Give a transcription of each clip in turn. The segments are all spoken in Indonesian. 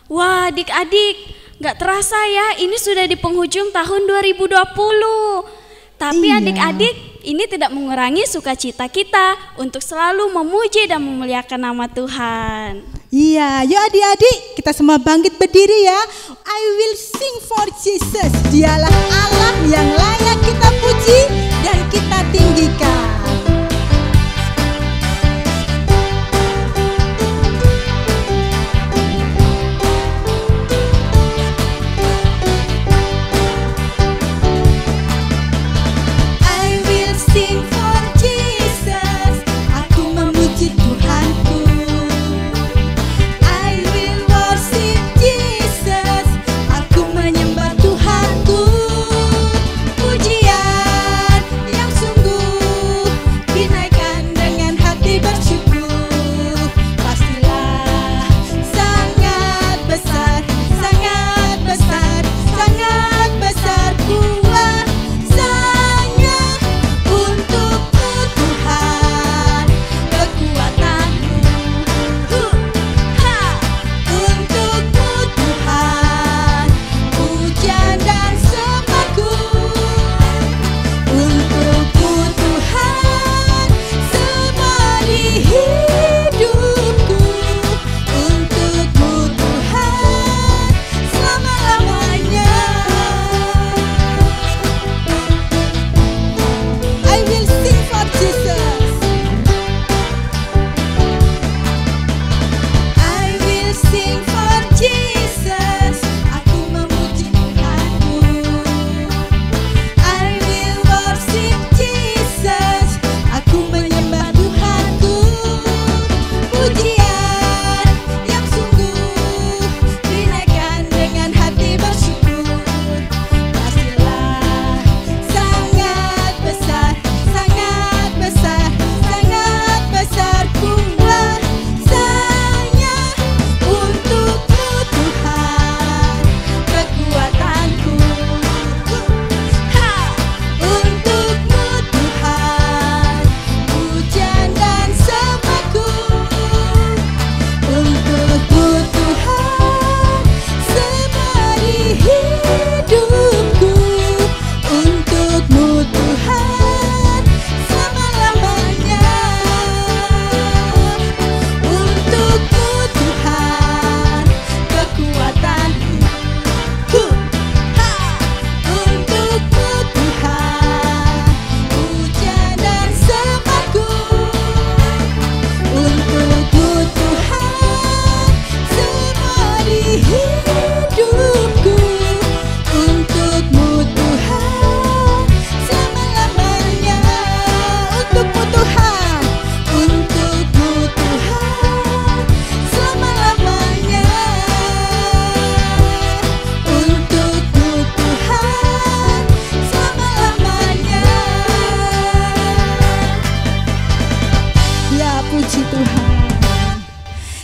Wah, adik-adik, gak terasa ya, ini sudah di penghujung tahun 2020. Tapi Iya. adik-adik, ini tidak mengurangi sukacita kita untuk selalu memuji dan memuliakan nama Tuhan. Iya, yuk adik-adik, kita semua bangkit berdiri ya. I will sing for Jesus. Dialah Allah yang layak kita puji dan kita tinggikan.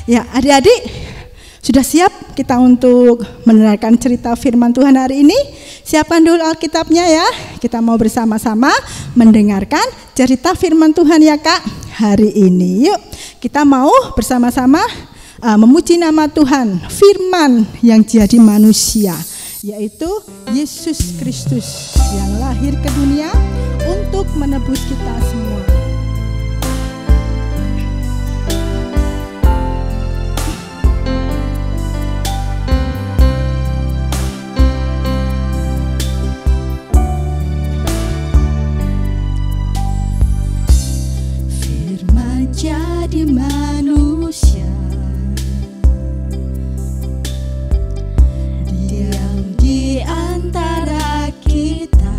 Ya, adik-adik, sudah siap kita untuk mendengarkan cerita firman Tuhan hari ini? Siapkan dulu Alkitabnya ya. Kita mau bersama-sama mendengarkan cerita firman Tuhan ya Kak hari ini. Yuk, kita mau bersama-sama memuji nama Tuhan, firman yang jadi manusia, yaitu Yesus Kristus yang lahir ke dunia untuk menebus kita semua. Jadi manusia, diam di antara kita.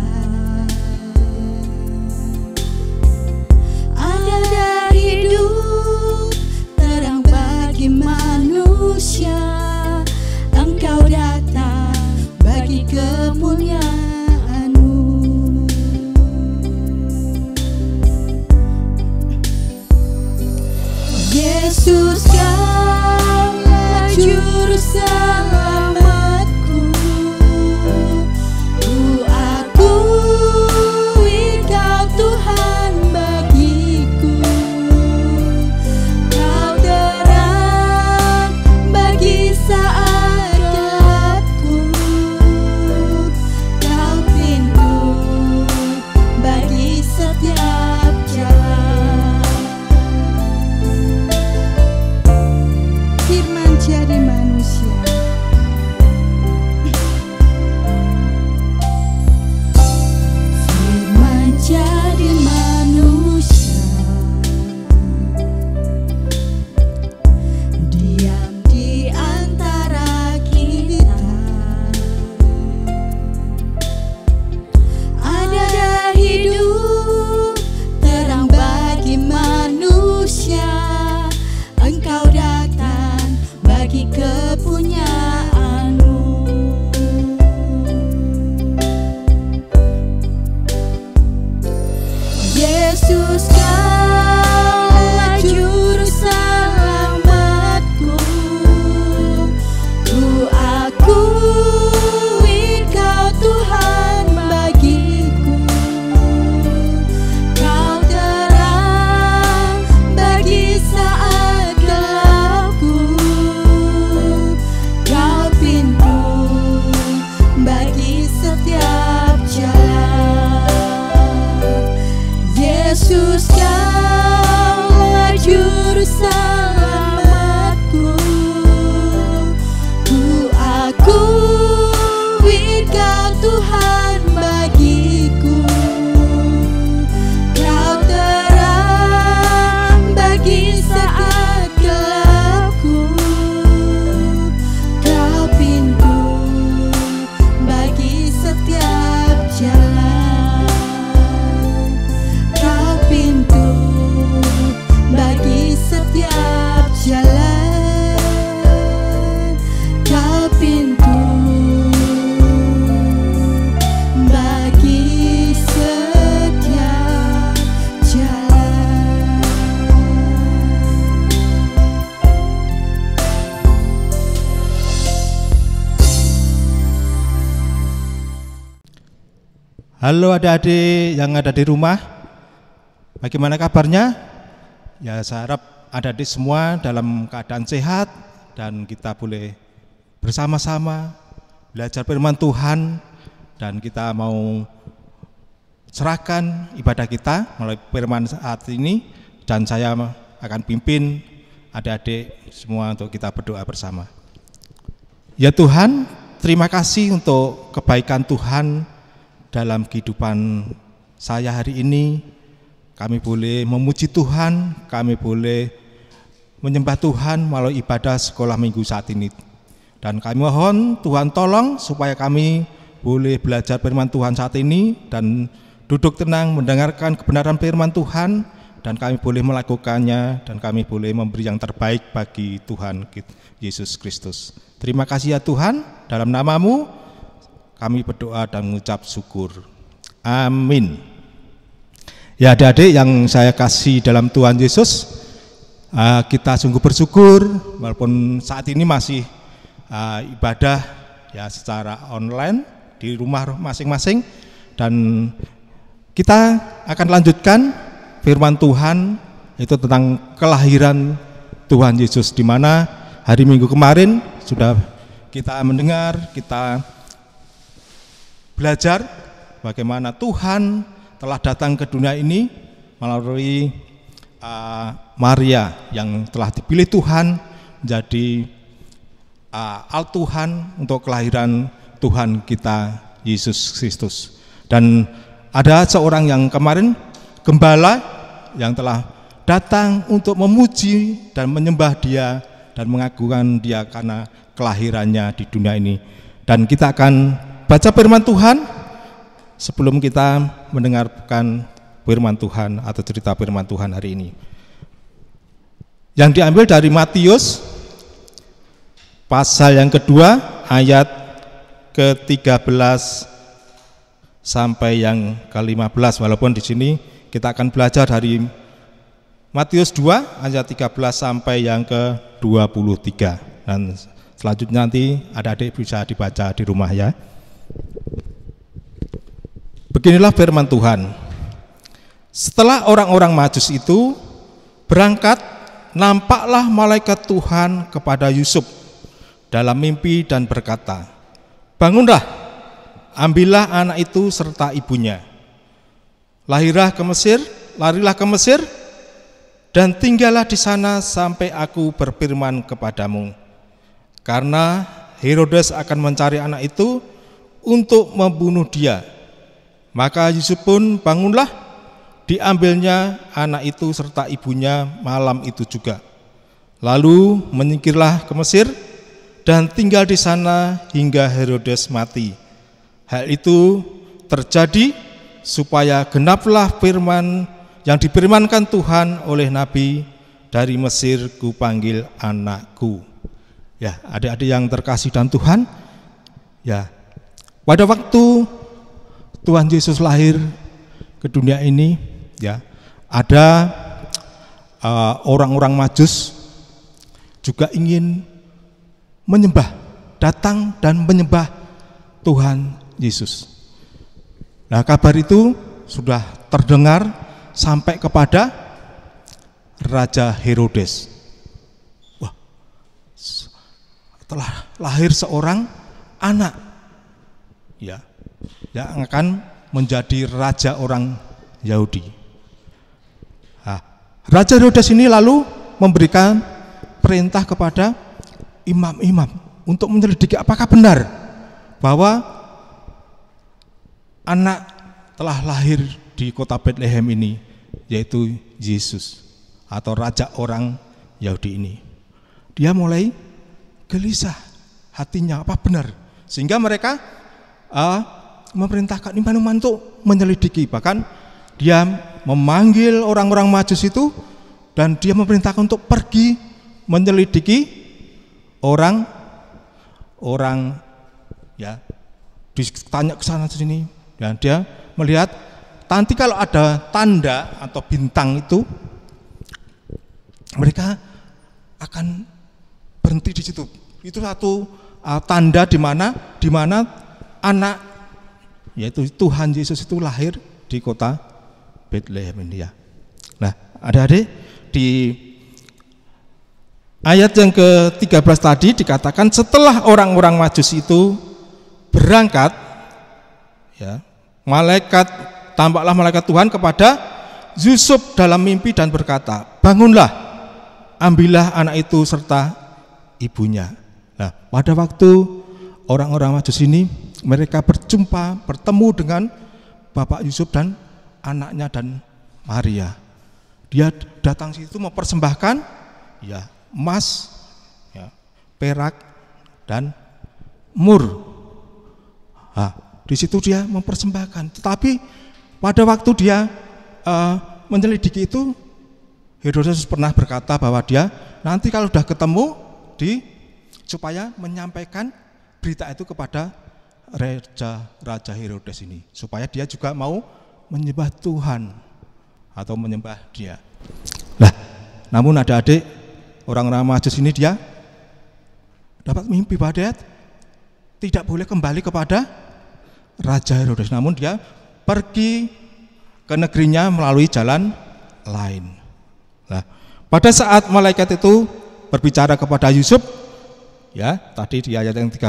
Tuhan bagiku. Kau terang bagi saat gelapku. Kau pintu bagi setiap jalan. Kau pintu bagi setiap jalan. Kau pintu bagi setiap jalan. Halo adik-adik yang ada di rumah, bagaimana kabarnya? Ya, saya harap adik-adik semua dalam keadaan sehat dan kita boleh bersama-sama belajar firman Tuhan, dan kita mau serahkan ibadah kita melalui firman saat ini, dan saya akan pimpin adik-adik semua untuk kita berdoa bersama. Ya Tuhan, terima kasih untuk kebaikan Tuhan dalam kehidupan saya hari ini. Kami boleh memuji Tuhan, kami boleh menyembah Tuhan melalui ibadah sekolah minggu saat ini. Dan kami mohon Tuhan tolong supaya kami boleh belajar firman Tuhan saat ini dan duduk tenang mendengarkan kebenaran firman Tuhan, dan kami boleh melakukannya, dan kami boleh memberi yang terbaik bagi Tuhan Yesus Kristus. Terima kasih ya Tuhan, dalam nama-Mu kami berdoa dan mengucap syukur. Amin. Ya adik-adik yang saya kasih dalam Tuhan Yesus, kita sungguh bersyukur walaupun saat ini masih ibadah ya secara online di rumah masing-masing, dan kita akan lanjutkan firman Tuhan itu tentang kelahiran Tuhan Yesus, di mana hari Minggu kemarin sudah kita mendengar, kita belajar bagaimana Tuhan telah datang ke dunia ini melalui Maria yang telah dipilih Tuhan menjadi al Tuhan untuk kelahiran Tuhan kita Yesus Kristus. Dan ada seorang yang kemarin gembala yang telah datang untuk memuji dan menyembah Dia dan mengagungkan Dia karena kelahirannya di dunia ini. Dan kita akan baca firman Tuhan sebelum kita mendengarkan firman Tuhan atau cerita firman Tuhan hari ini, yang diambil dari Matius pasal yang kedua ayat ke-13 sampai yang ke-15. Walaupun di sini kita akan belajar dari Matius 2 ayat 13 sampai yang ke-23, dan selanjutnya nanti adik-adik bisa dibaca di rumah ya. Beginilah firman Tuhan. Setelah orang-orang Majus itu berangkat, nampaklah malaikat Tuhan kepada Yusuf dalam mimpi dan berkata, "Bangunlah, ambillah anak itu serta ibunya. Larilah ke Mesir, dan tinggallah di sana sampai aku berfirman kepadamu. Karena Herodes akan mencari anak itu untuk membunuh dia." Maka Yusuf pun bangunlah, diambilnya anak itu serta ibunya malam itu juga. Lalu menyingkirlah ke Mesir dan tinggal di sana hingga Herodes mati. Hal itu terjadi supaya genaplah firman yang difirmankan Tuhan oleh Nabi, "Dari Mesir kupanggil anakku." Ya, adik-adik yang terkasih dalam Tuhan, ya, pada waktu Tuhan Yesus lahir ke dunia ini, ya, ada orang-orang Majus juga ingin menyembah, datang dan menyembah Tuhan Yesus. Nah, kabar itu sudah terdengar sampai kepada Raja Herodes. Wah, telah lahir seorang anak, ya, yang akan menjadi raja orang Yahudi. Nah, Raja Herodes ini lalu memberikan perintah kepada imam-imam untuk menyelidiki apakah benar bahwa anak telah lahir di kota Bethlehem ini, yaitu Yesus atau raja orang Yahudi ini. Dia mulai gelisah hatinya, apa benar? Sehingga mereka memerintahkan imam-imam untuk menyelidiki. Bahkan dia memanggil orang-orang Majus itu dan dia memerintahkan untuk pergi menyelidiki orang ya, ditanya ke sana sini, dan dia melihat nanti kalau ada tanda atau bintang itu mereka akan berhenti di situ. Itu satu tanda di mana anak, yaitu Tuhan Yesus itu lahir di kota Bethlehem ini ya. Nah, adik-adik, di ayat yang ke-13 tadi dikatakan setelah orang-orang Majus itu berangkat, ya, tampaklah malaikat Tuhan kepada Yusuf dalam mimpi dan berkata, bangunlah, ambillah anak itu serta ibunya. Nah, pada waktu orang-orang Majus ini mereka bertemu dengan Bapak Yusuf dan anaknya dan Maria. Dia datang situ mempersembahkan ya emas, ya, perak dan mur. Nah, di situ dia mempersembahkan. Tetapi pada waktu dia menyelidiki itu, Herodes pernah berkata bahwa dia nanti kalau sudah ketemu supaya menyampaikan berita itu kepada Raja Herodes ini, supaya dia juga mau menyembah Tuhan atau menyembah dia. Nah, namun adik-adik, orang-orang Majus ini dia dapat mimpi bahwa dia tidak boleh kembali kepada Raja Herodes, namun dia pergi ke negerinya melalui jalan lain. Nah, pada saat malaikat itu berbicara kepada Yusuf, ya, tadi di ayat yang 13,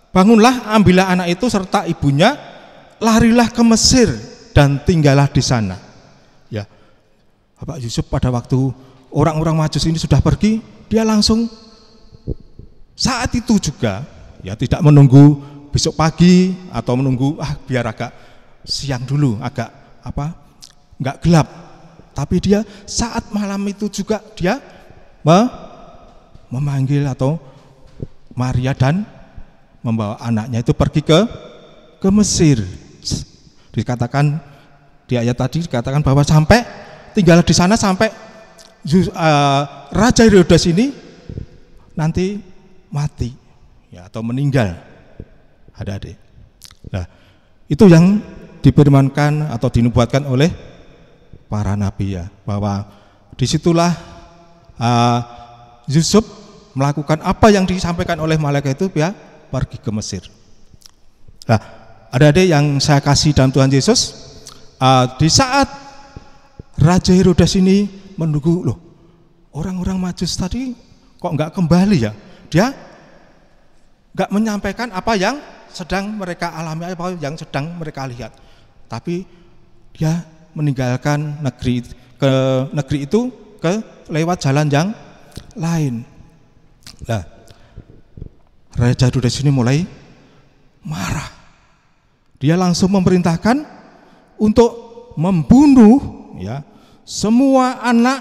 bangunlah, ambillah anak itu serta ibunya, larilah ke Mesir dan tinggallah di sana. Ya, Bapak Yusuf pada waktu orang-orang Majus ini sudah pergi, dia langsung saat itu juga, ya, tidak menunggu besok pagi atau menunggu biar agak siang dulu, agak nggak gelap. Tapi dia saat malam itu juga dia memanggil atau Maria dan membawa anaknya itu pergi ke Mesir. Dikatakan di ayat tadi dikatakan bahwa sampai tinggal di sana sampai Raja Herodes ini nanti mati, ya, atau meninggal. Adik-adik. Nah, itu yang difirmankan atau dinubuatkan oleh para nabi, ya, bahwa disitulah Yusuf melakukan apa yang disampaikan oleh malaikat itu, ya, pergi ke Mesir. Nah, adik-adik yang saya kasih dalam Tuhan Yesus, di saat Raja Herodes ini menunggu, loh, orang-orang Majus tadi kok nggak kembali, ya, dia nggak menyampaikan apa yang sedang mereka alami, apa yang sedang mereka lihat, tapi dia meninggalkan negeri itu lewat jalan yang lain. Nah, Raja Herodes ini mulai marah. Dia langsung memerintahkan untuk membunuh, ya, semua anak,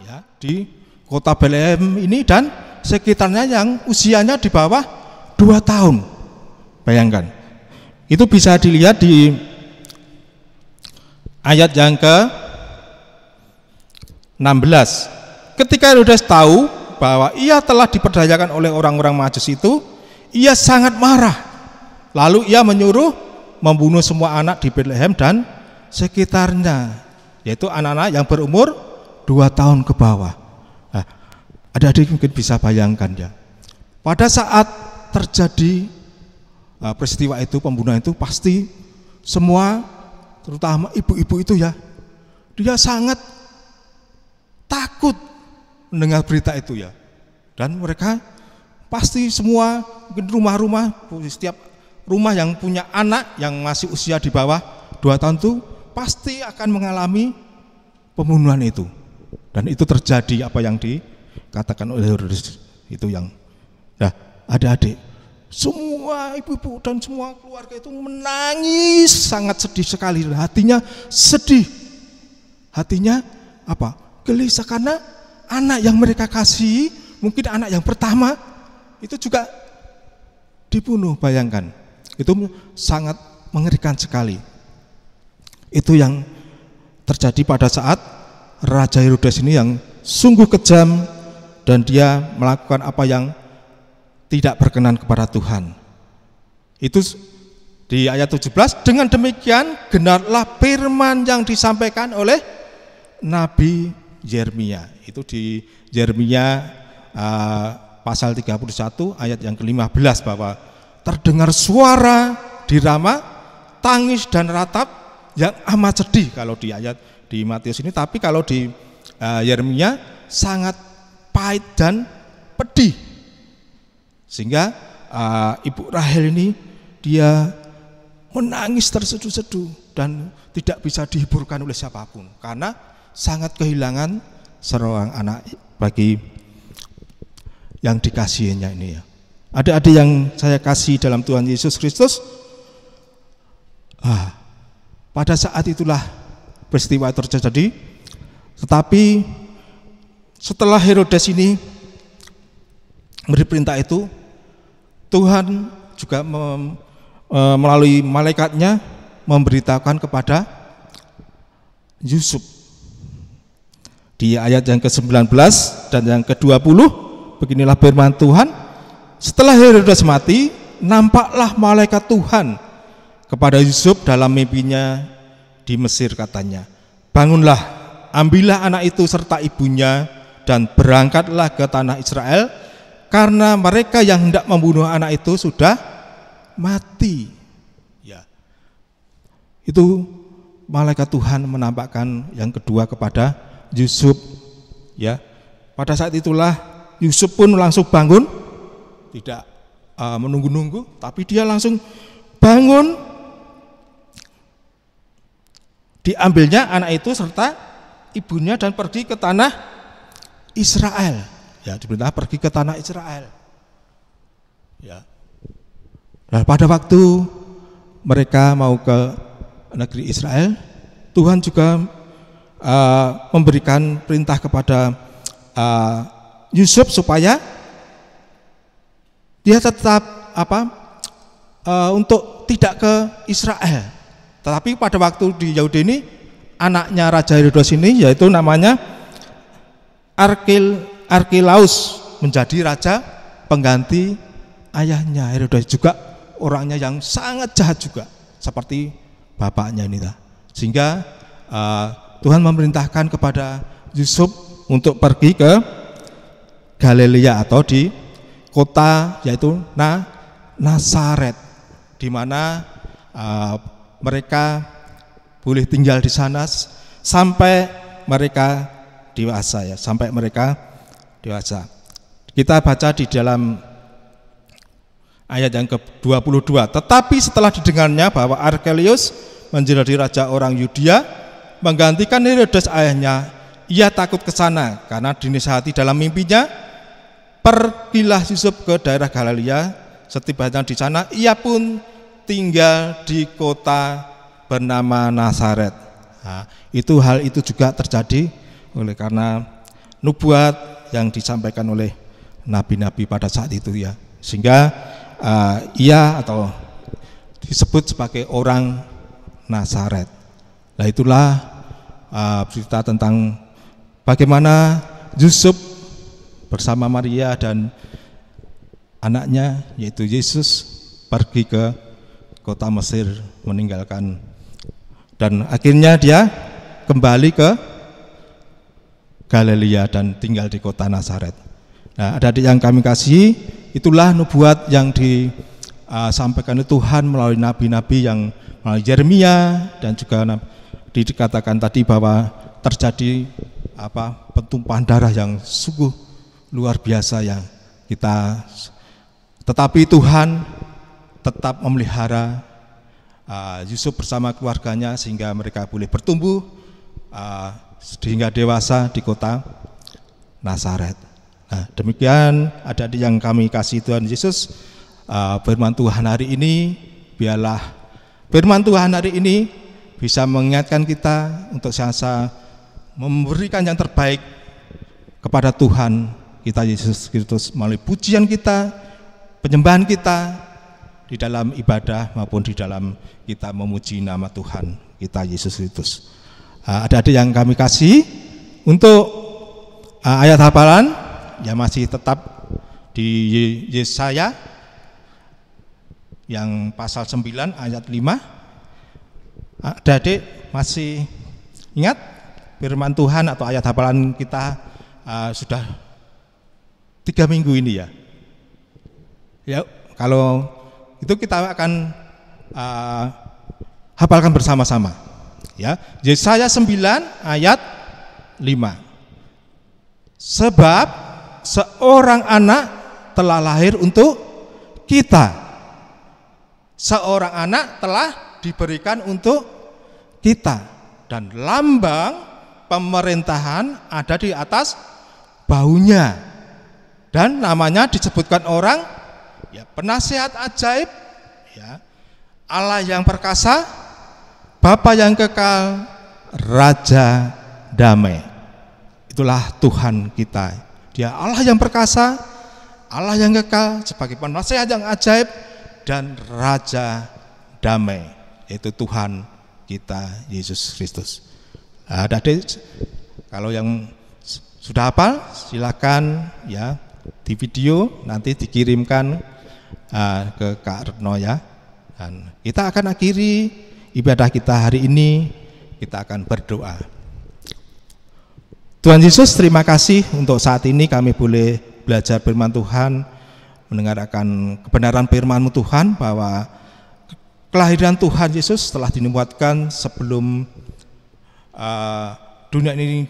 ya, di kota Bethlehem ini dan sekitarnya yang usianya di bawah 2 tahun. Bayangkan. Itu bisa dilihat di ayat yang ke-16. Ketika Herodes tahu bahwa ia telah diperdayakan oleh orang-orang Majus itu, ia sangat marah. Lalu ia menyuruh membunuh semua anak di Bethlehem dan sekitarnya, yaitu anak-anak yang berumur 2 tahun ke bawah. Nah, adik-adik mungkin bisa bayangkan, ya, pada saat terjadi peristiwa itu, pembunuhan itu, pasti semua, terutama ibu-ibu itu, ya, dia sangat takut mendengar berita itu, ya, dan mereka pasti semua, mungkin rumah-rumah, setiap rumah yang punya anak yang masih usia di bawah 2 tahun itu pasti akan mengalami pembunuhan itu. Dan itu terjadi apa yang dikatakan oleh Herodes itu, yang, nah, adik-adik, semua semua ibu-ibu dan semua keluarga itu menangis, sangat sedih sekali. Hatinya sedih. Hatinya apa? Gelisah karena anak yang mereka kasih, mungkin anak yang pertama itu juga dibunuh. Bayangkan, itu sangat mengerikan sekali. Itu yang terjadi pada saat Raja Herodes ini yang sungguh kejam dan dia melakukan apa yang tidak berkenan kepada Tuhan. Itu di ayat 17, dengan demikian genaplah firman yang disampaikan oleh Nabi Yeremia. Itu di Yeremia pasal 31 ayat yang ke-15, bahwa terdengar suara di Rama, tangis dan ratap yang amat sedih kalau di ayat di Matius ini, tapi kalau di Yeremia sangat pahit dan pedih. Sehingga Ibu Rahel ini dia menangis terseduh-seduh dan tidak bisa dihiburkan oleh siapapun karena sangat kehilangan seorang anak bagi yang dikasihinya ini ya. Adik-adik yang saya kasih dalam Tuhan Yesus Kristus, pada saat itulah peristiwa terjadi. Tetapi setelah Herodes ini memberi perintah itu, Tuhan juga melalui malaikatnya memberitahukan kepada Yusuf di ayat yang ke-19 dan yang ke-20. Beginilah firman Tuhan, setelah Herodes mati, nampaklah malaikat Tuhan kepada Yusuf dalam mimpinya di Mesir, katanya, bangunlah, ambillah anak itu serta ibunya dan berangkatlah ke tanah Israel, karena mereka yang hendak membunuh anak itu sudah mati. Ya, itu malaikat Tuhan menampakkan yang kedua kepada Yusuf. Ya, pada saat itulah Yusuf pun langsung bangun, tidak menunggu-nunggu, tapi dia langsung bangun. Diambilnya anak itu serta ibunya dan pergi ke tanah Israel. Ya, diperintah pergi ke tanah Israel. Ya. Nah, pada waktu mereka mau ke negeri Israel, Tuhan juga memberikan perintah kepada Yusuf supaya dia tetap untuk tidak ke Israel. Tetapi pada waktu di Yahudi ini, anaknya Raja Herodes ini, yaitu namanya Arkelaus, menjadi raja pengganti ayahnya. Herodes juga orangnya yang sangat jahat juga, seperti bapaknya ini. Sehingga Tuhan memerintahkan kepada Yusuf untuk pergi ke Galilea atau di kota yaitu Nazaret, di mana mereka boleh tinggal di sana sampai mereka dewasa, ya, sampai mereka dewasa. Kita baca di dalam ayat yang ke-22, tetapi setelah didengarnya bahwa Arkelaus menjadi raja orang Yudea menggantikan Herodes ayahnya, ia takut ke sana karena dinasihati dalam mimpinya. Pergilah Yusuf ke daerah Galilea, setibanya di sana ia pun tinggal di kota bernama Nazaret. Nah, hal itu juga terjadi oleh karena nubuat yang disampaikan oleh nabi-nabi pada saat itu, ya. Sehingga ia atau disebut sebagai orang Nazaret. Nah, itulah cerita tentang bagaimana Yusuf bersama Maria dan anaknya yaitu Yesus pergi ke kota Mesir meninggalkan, dan akhirnya dia kembali ke Galilea dan tinggal di kota Nazaret. Nah, adik-adik yang kami kasih, itulah nubuat yang disampaikan Tuhan melalui nabi-nabi yang melalui Yeremia, dan juga dikatakan tadi bahwa terjadi pentumpahan darah yang sungguh luar biasa yang kita, tetapi Tuhan tetap memelihara Yusuf bersama keluarganya sehingga mereka boleh bertumbuh sehingga dewasa di kota Nazaret. Nah, demikian adik-adik yang kami kasih Tuhan Yesus, firman Tuhan hari ini, biarlah firman Tuhan hari ini bisa mengingatkan kita untuk senantiasa memberikan yang terbaik kepada Tuhan kita Yesus Kristus melalui pujian kita, penyembahan kita di dalam ibadah maupun di dalam kita memuji nama Tuhan kita Yesus Kristus. Adik-adik yang kami kasih, untuk ayat hafalan yang masih tetap di Yesaya yang pasal 9 ayat 5. Adik-adik masih ingat firman Tuhan atau ayat hafalan kita sudah 3 minggu ini ya. Ya, kalau itu kita akan hafalkan bersama-sama. Ya, Yesaya 9 ayat 5. Sebab seorang anak telah lahir untuk kita. Seorang anak telah diberikan untuk kita, dan lambang pemerintahan ada di atas bahunya, dan namanya disebutkan orang, ya, penasihat ajaib, ya, Allah yang perkasa, Bapa yang kekal, Raja damai. Itulah Tuhan kita. Dia Allah yang perkasa, Allah yang kekal, sebagai penasihat yang ajaib, dan Raja damai, yaitu Tuhan kita Yesus Kristus. Adik-adik, kalau yang sudah hafal silakan ya, di video nanti dikirimkan ke Kak Retno ya. Dan kita akan akhiri ibadah kita hari ini, kita akan berdoa. Tuhan Yesus, terima kasih untuk saat ini kami boleh belajar firman Tuhan, mendengarkan kebenaran firman-Mu Tuhan, bahwa kelahiran Tuhan Yesus telah dinubuatkan sebelum dunia ini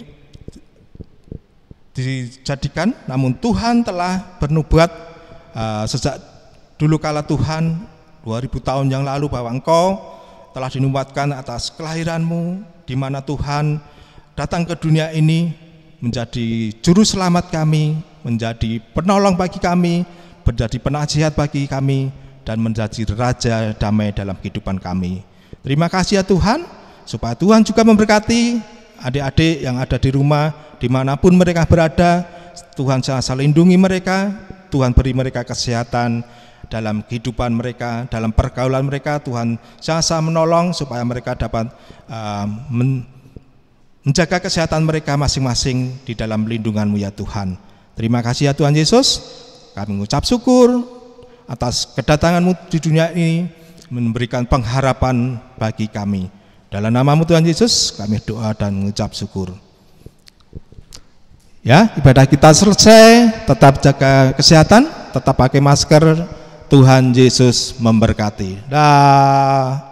dijadikan, namun Tuhan telah bernubuat sejak dulu kala Tuhan 2000 tahun yang lalu, bahwa Engkau telah dinubuatkan atas kelahiran-Mu, di mana Tuhan datang ke dunia ini menjadi juru selamat kami, menjadi penolong bagi kami, menjadi penasihat bagi kami, dan menjadi Raja damai dalam kehidupan kami. Terima kasih ya Tuhan, supaya Tuhan juga memberkati adik-adik yang ada di rumah, dimanapun mereka berada. Tuhan senantiasa lindungi mereka, Tuhan beri mereka kesehatan dalam kehidupan mereka, dalam pergaulan mereka. Tuhan senantiasa menolong supaya mereka dapat menjaga kesehatan mereka masing-masing di dalam lindungan-Mu ya Tuhan. Terima kasih ya Tuhan Yesus, kami mengucap syukur atas kedatangan-Mu di dunia ini, memberikan pengharapan bagi kami. Dalam nama-Mu Tuhan Yesus kami doa dan mengucap syukur. Ya, ibadah kita selesai, tetap jaga kesehatan, tetap pakai masker. Tuhan Yesus memberkati. Dah.